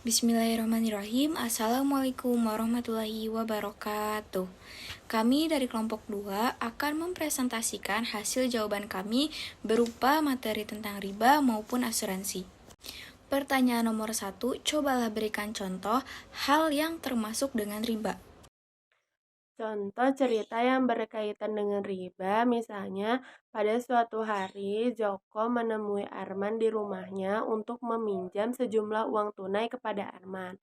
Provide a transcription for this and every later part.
Bismillahirrahmanirrahim. Assalamualaikum warahmatullahi wabarakatuh. Kami dari kelompok 2 akan mempresentasikan hasil jawaban kami berupa materi tentang riba maupun asuransi. Pertanyaan nomor 1, cobalah berikan contoh hal yang termasuk dengan riba. Contoh cerita yang berkaitan dengan riba, misalnya pada suatu hari Joko menemui Arman di rumahnya untuk meminjam sejumlah uang tunai kepada Arman.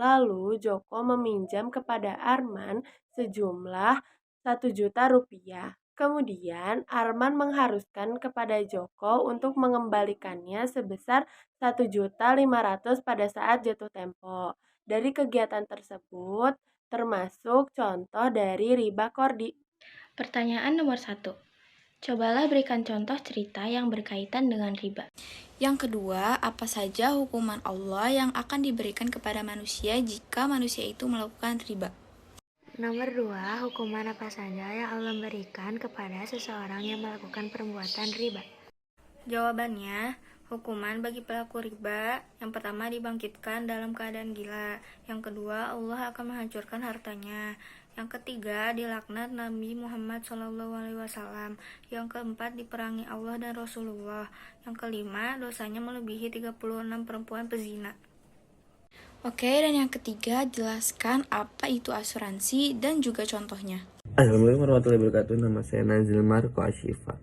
Lalu Joko meminjam kepada Arman sejumlah 1 juta rupiah. Kemudian Arman mengharuskan kepada Joko untuk mengembalikannya sebesar 1.500.000 pada saat jatuh tempo. Dari kegiatan tersebut, termasuk contoh dari riba kordi. Pertanyaan nomor 1. Cobalah berikan contoh cerita yang berkaitan dengan riba. Yang kedua, apa saja hukuman Allah yang akan diberikan kepada manusia jika manusia itu melakukan riba? Nomor 2, hukuman apa saja yang Allah berikan kepada seseorang yang melakukan perbuatan riba? Jawabannya, hukuman bagi pelaku riba yang pertama dibangkitkan dalam keadaan gila, yang kedua Allah akan menghancurkan hartanya, yang ketiga dilaknat Nabi Muhammad SAW, yang keempat diperangi Allah dan Rasulullah, yang kelima dosanya melebihi 36 perempuan pezina. Oke, dan yang ketiga, jelaskan apa itu asuransi dan juga contohnya. Assalamualaikum warahmatullahi wabarakatuh. Nama saya Nazil Marco Ashifa.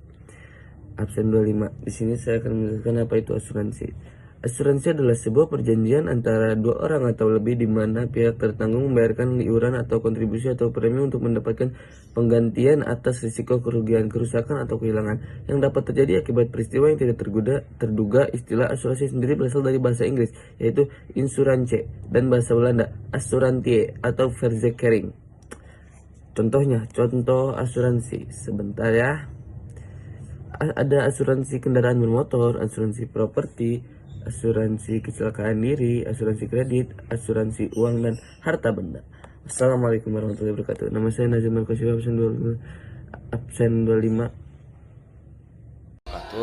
Absen 25. Di sini saya akan menjelaskan apa itu asuransi. Asuransi adalah sebuah perjanjian antara dua orang atau lebih di mana pihak tertanggung membayarkan iuran atau kontribusi atau premi untuk mendapatkan penggantian atas risiko kerugian, kerusakan atau kehilangan yang dapat terjadi akibat peristiwa yang tidak terduga. Istilah asuransi sendiri berasal dari bahasa Inggris yaitu insurance dan bahasa Belanda assurantie atau verzekering. Contoh asuransi. Sebentar ya. Ada asuransi kendaraan bermotor, asuransi properti, asuransi kecelakaan diri, asuransi kredit, asuransi uang dan harta benda. Assalamualaikum warahmatullahi wabarakatuh. Nama saya Nazim Markosif, absen 25.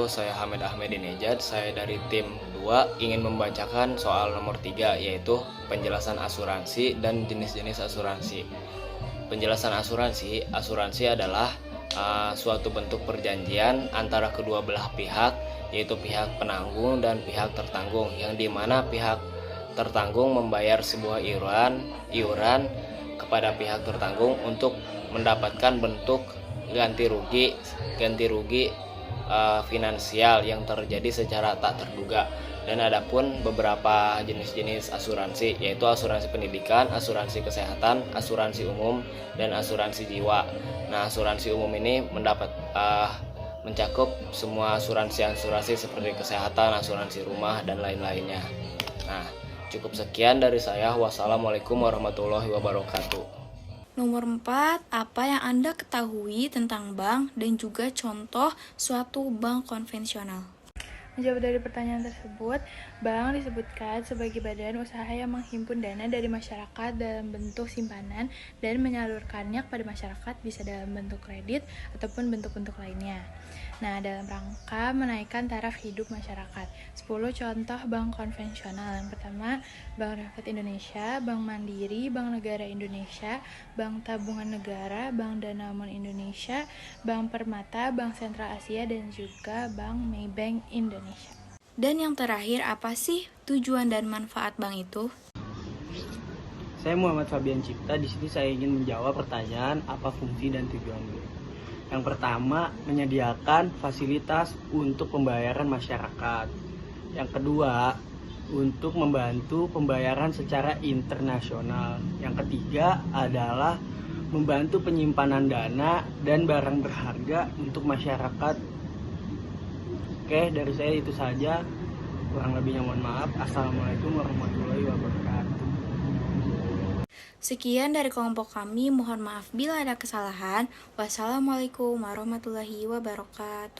Saya Hamid Ahmedinejad, saya dari tim 2 ingin membacakan soal nomor 3 yaitu penjelasan asuransi dan jenis-jenis asuransi. Penjelasan asuransi adalah suatu bentuk perjanjian antara kedua belah pihak, yaitu pihak penanggung dan pihak tertanggung, yang dimana pihak tertanggung membayar sebuah iuran kepada pihak tertanggung untuk mendapatkan bentuk ganti rugi finansial yang terjadi secara tak terduga. Dan adapun beberapa jenis-jenis asuransi, yaitu asuransi pendidikan, asuransi kesehatan, asuransi umum, dan asuransi jiwa. Nah, asuransi umum ini mencakup semua asuransi seperti kesehatan, asuransi rumah, dan lain-lainnya. Nah, cukup sekian dari saya. Wassalamualaikum warahmatullahi wabarakatuh. Nomor 4, apa yang Anda ketahui tentang bank dan juga contoh suatu bank konvensional? Menjawab dari pertanyaan tersebut, bank disebutkan sebagai badan usaha yang menghimpun dana dari masyarakat dalam bentuk simpanan dan menyalurkannya kepada masyarakat, bisa dalam bentuk kredit ataupun bentuk-bentuk lainnya. Nah, dalam rangka menaikkan taraf hidup masyarakat. 10 contoh bank konvensional. Yang pertama, Bank Rakyat Indonesia, Bank Mandiri, Bank Negara Indonesia, Bank Tabungan Negara, Bank Danamon Indonesia, Bank Permata, Bank Sentral Asia, dan juga Bank Maybank Indonesia. Dan yang terakhir, apa sih tujuan dan manfaat bank itu? Saya Muhammad Fabian Cipta. Di sini saya ingin menjawab pertanyaan apa fungsi dan tujuannya. Yang pertama, menyediakan fasilitas untuk pembayaran masyarakat. Yang kedua, untuk membantu pembayaran secara internasional. Yang ketiga adalah membantu penyimpanan dana dan barang berharga untuk masyarakat. Oke, dari saya itu saja. Kurang lebihnya mohon maaf. Assalamualaikum warahmatullahi wabarakatuh. Sekian dari kelompok kami, mohon maaf bila ada kesalahan. Wassalamualaikum warahmatullahi wabarakatuh.